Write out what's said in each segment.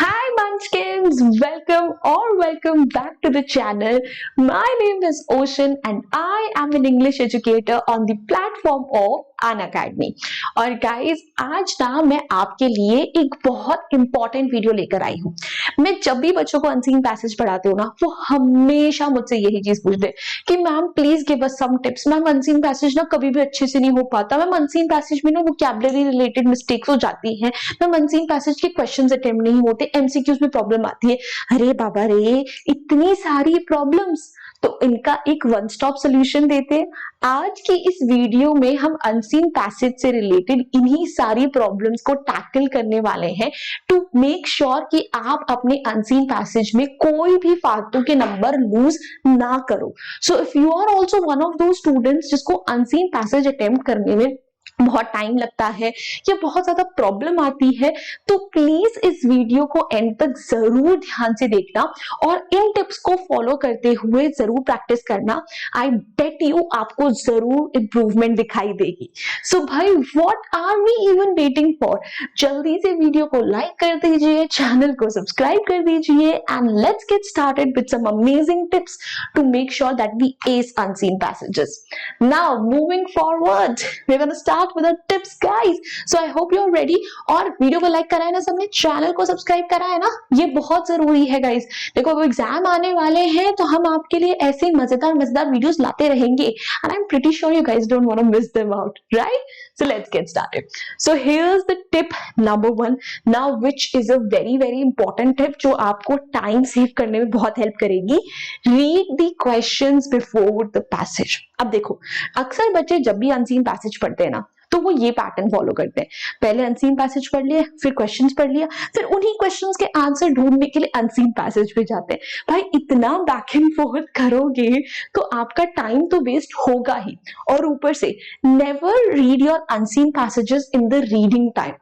Hi Munchkins, welcome back to the channel. My name is Ocean and I am an English educator on the platform of Unacademy. और guys, आज ना मैं आपके लिए एक बहुत important वीडियो लेकर आई हूँ। मैं जब भी बच्चों को अनसीन पैसेज पढ़ाती हूँ ना, वो हमेशा मुझसे यही चीज पूछते हैं कि ma'am please give us some tips. Ma'am unseen passage ना कभी भी अच्छे से नहीं हो पाता। मैम अनसीन पैसेज में ना वोकैबुलरी रिलेटेड मिस्टेक्स हो जाती हैं। मैम अनसीन पैसेज के क्वेश्चंस अटेम्प्ट नहीं होते, एमसीक्यूज में प्रॉब्लम आती है। अरे बाबा रे, इतनी सारी प्रॉब्लम्स, तो इनका एक वन स्टॉप सोल्यूशन देते हैं। आज की इस वीडियो में हम अनसीन पैसेज से रिलेटेड इन्हीं सारी प्रॉब्लम्स को टैकल करने वाले हैं टू मेक श्योर कि आप अपने अनसीन पैसेज में कोई भी फालतू के नंबर लूज ना करो। So if you are also one of those students जिसको अनसीन पैसेज अटेम्प्ट करने में बहुत टाइम लगता है या बहुत ज्यादा प्रॉब्लम आती है, तो प्लीज इस वीडियो को एंड तक जरूर ध्यान से देखना और इन टिप्स को फॉलो करते हुए जरूर प्रैक्टिस करना। आई बेट यू आपको जरूर इंप्रूवमेंट दिखाई देगी। सो भाई, what are we even waiting for? जल्दी से वीडियो को लाइक कर दीजिए, चैनल को सब्सक्राइब कर दीजिए and let's get started with some amazing tips to make sure that we ace unseen passages. Now moving forward, we are gonna start with the tips guys. So I hope you are ready और video को like करा है ना सबने, channel को subscribe करा है ना, ये बहुत जरूरी है गाइस। देखो अब एग्जाम आने वाले हैं तो हम आपके लिए ऐसे मजेदार वीडियोस लाते रहेंगे and I'm pretty sure you guys don't want to miss them out, right? So let's get started. So here's the tip number 1 now, which is a very important tip जो आपको टाइम सेव करने में बहुत help करेगी। Read the questions before the passage. अब देखो, अक्सर बच्चे जब भी अनसीन पैसेज पढ़ते हैं ना, तो वो ये पैटर्न फॉलो करते हैं। पहले अनसीन पैसेज पढ़ लिया, फिर क्वेश्चंस पढ़ लिया, फिर उन्हीं क्वेश्चंस के आंसर ढूंढने के लिए अनसीन पैसेज पे जाते हैं। भाई इतना बैक एंड फोर्थ करोगे तो आपका टाइम तो वेस्ट होगा ही, और ऊपर से never read your unseen passages in the reading time.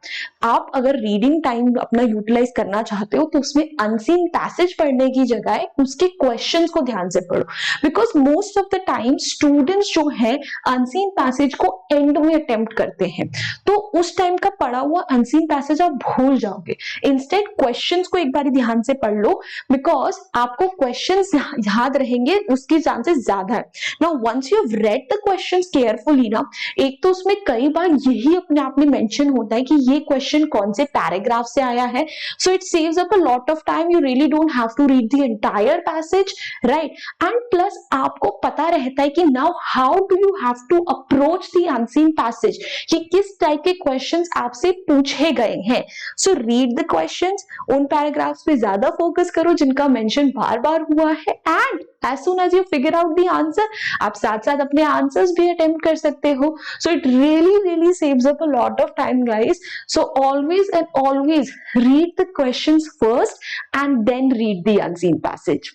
आप अगर रीडिंग टाइम अपना यूटिलाइज करना चाहते हो तो उसमें अनसीन पैसेज पढ़ने की जगह उसके क्वेश्चंस को ध्यान से पढ़ो, because most of the time students जो है अनसीन पैसेज को एंड में अटेम्प्ट करते हैं, तो उस टाइम का पढ़ा हुआ अनसीन पैसेज आप भूल जाओगे। इंस्टेड क्वेश्चंस को एक बार ध्यान से पढ़ लो, बिकॉज आपको क्वेश्चंस याद रहेंगे उसकी चांसेस ज्यादा है। Now once you have read the questions carefully ना, एक तो उसमें कई बार यही अपने आप में मेंशन होता है कि ये क्वेश्चन कौन से पैराग्राफ से आया है, so it saves up a lot of time. You really don't have to read the entire passage, right? And plus आपको पता रहता है कि now how do you have to approach the unseen passage, कि किस टाइप के questions आपसे पूछे गए हैं। सो रीड द क्वेश्चंस, उन पैराग्राफ्स पे ज्यादा फोकस करो जिनका मेंशन बार बार हुआ है, and as soon as you figure out the answer, आप साथ साथ अपने आंसर्स भी अटेम्प्ट कर सकते हो। So it really saves up a lot of time guys. So always read the questions first and then read the unseen passage.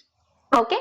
Okay,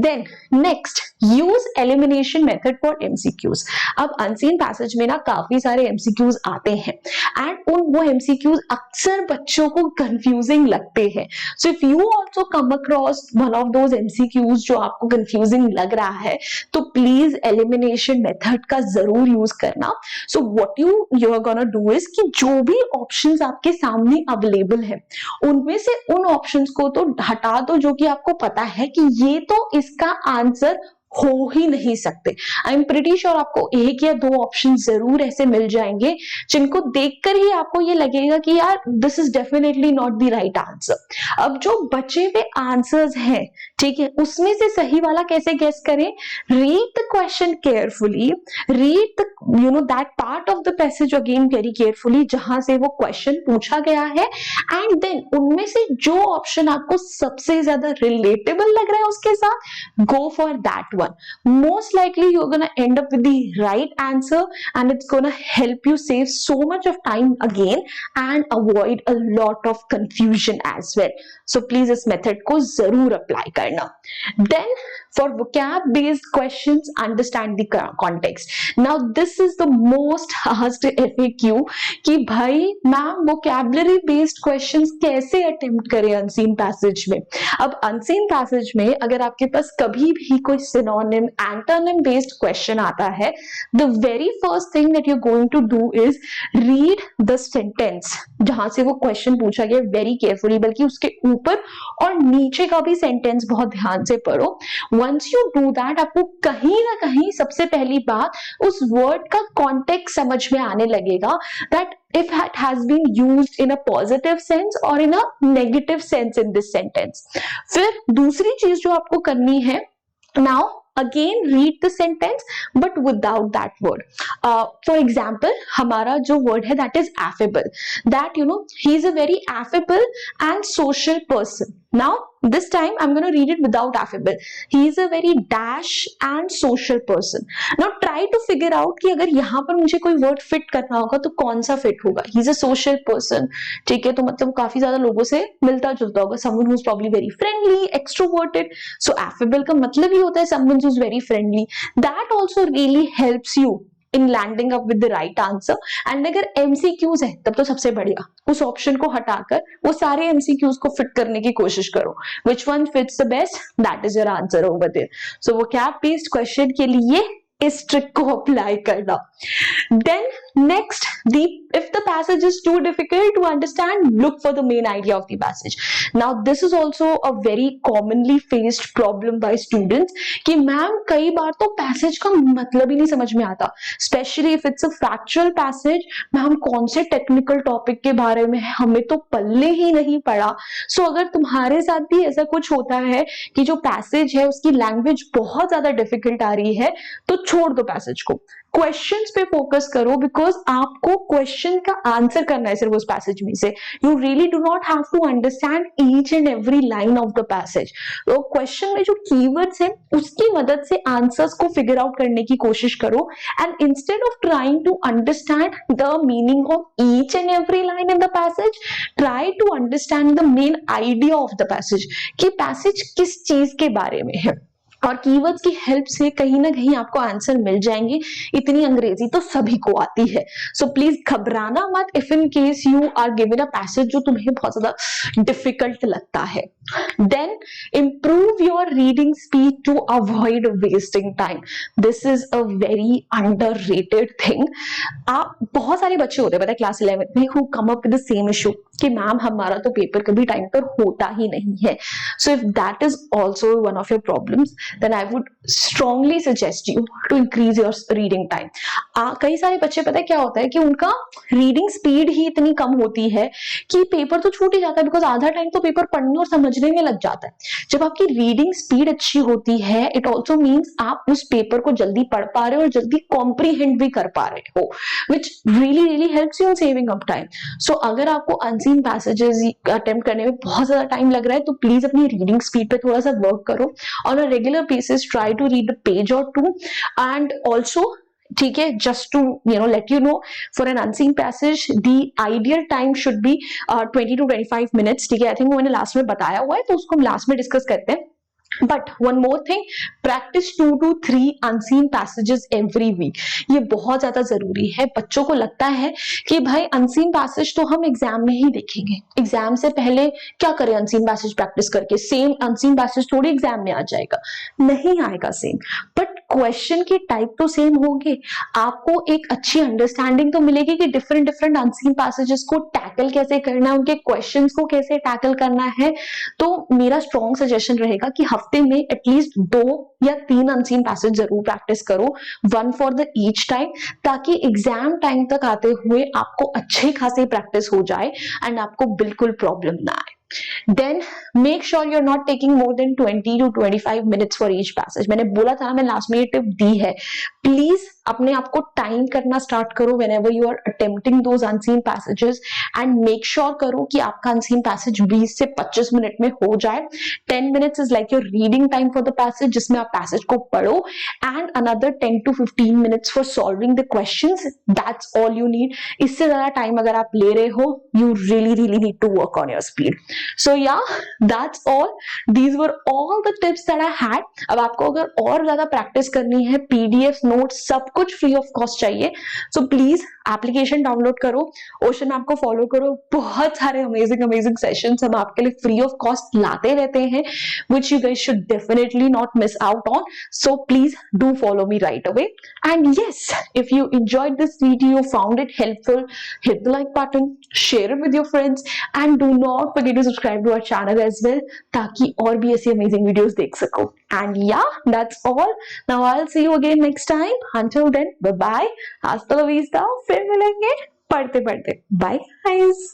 then next use elimination method for MCQs. अब unseen passage में ना काफी सारे MCQs आते हैं and वो MCQs अक्सर बच्चों को कंफ्यूजिंग लगते हैं। सो if you also come across one of those MCQs जो आपको कंफ्यूजिंग लग रहा है, तो प्लीज एलिमिनेशन मेथड का जरूर यूज करना। So what you are gonna do is कि जो भी ऑप्शंस आपके सामने अवेलेबल है उनमें से उन ऑप्शंस को तो हटा दो जो कि आपको पता है कि ये तो इसका आंसर हो ही नहीं सकते। आई एम प्रिटी श्योर आपको एक या दो ऑप्शन जरूर ऐसे मिल जाएंगे जिनको देखकर ही आपको ये लगेगा कि यार this is definitely not the right answer. अब जो बचे हुए आंसर्स हैं, ठीक है, उसमें से सही वाला कैसे गेस करें? Read the question carefully, read the that part of the passage again very carefully जहां से वो क्वेश्चन पूछा गया है, एंड देन उनमें से जो ऑप्शन आपको सबसे ज्यादा रिलेटेबल लग रहा है उसके साथ go for that one. Most likely you're gonna end up with the right answer and it's gonna help you save so much of time again and avoid a lot of confusion as well. So please इस method को जरूर apply करना। Then For vocab based questions, understand the context. Now this is the most asked FAQ कि भाई ma'am vocabulary based questions कैसे attempt करें unseen passage में. अब unseen passage में अगर आपके पास कभी भी कोई synonym antonym based question आता है, the very first thing that you're going to do is read the sentence जहां से वो question पूछा गया very carefully, बल्कि उसके ऊपर और नीचे का भी सेंटेंस बहुत ध्यान से पढ़ो. वंस यू डू दैट, आपको कहीं ना कहीं सबसे पहली बात उस वर्ड का कॉन्टेक्स्ट समझ में आने लगेगा, that if it has been used in a positive sense or in a negative sense in this sentence. फिर दूसरी चीज जो आपको करनी है, now again read the sentence but without that word. For example, हमारा जो word है that is affable, that you know he is a very affable and social person. Now this time I'm going to read it without affable. He is a very dash and social person. Now try to figure out कि अगर यहाँ पर मुझे कोई word fit करना होगा तो कौन सा fit होगा. He is a social person, ठीक है, तो मतलब काफी ज्यादा लोगों से मिलता जुलता होगा. Someone who is probably very friendly, extroverted. So affable का मतलब ही होता है someone who is very friendly. That also really helps you in landing up with the right answer. And अगर MCQs है तब तो सबसे बढ़िया, उस ऑप्शन को हटाकर वो सारे MCQs को फिट करने की कोशिश करो. Which one fits the best? That is your answer over there. So vocab based question के लिए इस ट्रिक को अप्लाई करना. Then next, if the passage is too difficult to understand, look for the main idea of the passage. Now this is also a very commonly faced problem by students कि ma'am कई बार तो passage का मतलब ही नहीं समझ में आता, especially if it's a factual passage. Ma'am कौन से टेक्निकल टॉपिक के बारे में है, हमें तो पल्ले ही नहीं पड़ा. सो अगर तुम्हारे साथ भी ऐसा कुछ होता है कि जो पैसेज है उसकी लैंग्वेज बहुत ज्यादा डिफिकल्ट आ रही है, तो छोड़ दो पैसेज को, क्वेश्चंस पे फोकस करो, बिकॉज आपको क्वेश्चन का आंसर करना है सिर्फ उस पैसेज में से. You really do not have to understand each and every line of the passage. तो क्वेश्चन में जो कीवर्ड्स हैं उसकी मदद से आंसर्स को फिगर आउट करने की कोशिश करो. And instead of trying to understand the meaning of each and every line in the passage, try to understand the main idea of the passage कि पैसेज किस चीज के बारे में है. और कीवर्ड्स की हेल्प से कहीं ना कहीं आपको आंसर मिल जाएंगे. इतनी अंग्रेजी तो सभी को आती है. सो प्लीज घबराना मत if in case you are given a passage जो तुम्हें बहुत ज्यादा डिफिकल्ट लगता है. Then improve your reading speed to avoid wasting time. This is a very underrated thing. आप बहुत सारे बच्चे होते हैं पता है क्लास 11 में who come up with the same issue कि मैम हमारा तो पेपर कभी टाइम पर होता ही नहीं है. So if that is also one of your problems, then I would strongly suggest you to increase your reading time. कई सारे बच्चे पता है क्या होता है कि उनका रीडिंग स्पीड ही इतनी कम होती है कि पेपर तो छूट ही जाता है, बिकॉज आधा टाइम तो पेपर पढ़ने और समझने में लग जाता है. जब आपकी रीडिंग स्पीड अच्छी होती है, इट ऑल्सो मीन्स आप उस पेपर को जल्दी पढ़ पा रहे हो और जल्दी कॉम्प्रीहेंड भी कर पा रहे हो, which really really helps you in saving up time. So अगर आपको अनसीन पैसेजेस अटेम्प्ट करने में बहुत ज्यादा टाइम लग रहा है तो प्लीज अपनी रीडिंग स्पीड पे थोड़ा सा वर्क करो. On a regular basis try to read a page or two. And also ठीक है, just to let you know, for an unseen passage the ideal time should be 20 to 25 minutes. ठीक है, I think मैंने last में बताया हुआ है तो उसको हम लास्ट में डिस्कस करते हैं. But one more thing, practice 2 to 3 unseen passages every week. ये बहुत ज्यादा जरूरी है. बच्चों को लगता है कि भाई unseen passage तो हम एग्जाम में ही देखेंगे, एग्जाम से पहले क्या करें unseen passage प्रैक्टिस करके, सेम unseen passage थोड़ी एग्जाम में आ जाएगा, नहीं आएगा सेम, बट क्वेश्चन की टाइप तो सेम होंगे. आपको एक अच्छी अंडरस्टैंडिंग तो मिलेगी कि डिफरेंट डिफरेंट अनसीन पैसेजेस को टैकल कैसे करना है, उनके क्वेश्चंस को कैसे टैकल करना है. तो मेरा स्ट्रॉन्ग सजेशन रहेगा कि हफ्ते में एटलीस्ट 2 या 3 अनसीन पैसेज जरूर प्रैक्टिस करो, 1 फॉर द ईच टाइम, ताकि एग्जाम टाइम तक आते हुए आपको अच्छे खासे प्रैक्टिस हो जाए एंड आपको बिल्कुल प्रॉब्लम ना आए. Then make sure you're not taking more than 20 to 25 minutes for each passage. मैंने बोला था, मैं लास्ट में ये टिप दी है, प्लीज अपने आप को टाइम करना स्टार्ट करो whenever you are attempting those unseen passages and make sure करो कि आपका unseen passage 20 से 25 मिनट में हो जाए. 10 minutes is like your reading time for the passage जिसमें आप passage को पढ़ो and another 10 to 15 minutes for solving the questions. That's all you need. इससे ज़्यादा time अगर आप ले रहे हो you really need to work on your speed. So yeah, that's all. These were all the tips that I had. अब आपको अगर और ज़्यादा प्रैक्टिस करनी है, PDF नोट्स सब कुछ फ्री ऑफ कॉस्ट चाहिए, सो प्लीज एप्लीकेशन डाउनलोड करो, ओशन ऐप को फॉलो करो. बहुत सारे अमेजिंग सेशंस हम आपके लिए फ्री ऑफ कॉस्ट लाते रहते हैं, which you guys should definitely not miss out on. So please do follow me right away. And yes, if you enjoyed this video, found it helpful, hit the like button, share it with your friends, and do not forget to subscribe to our channel as well, ताकि और भी ऐसी amazing videos देख सको. And yeah, that's all. Now I'll see you again next time. Until then, bye bye. Hasta la vista. फिर मिलेंगे पढ़ते पढ़ते. Bye guys.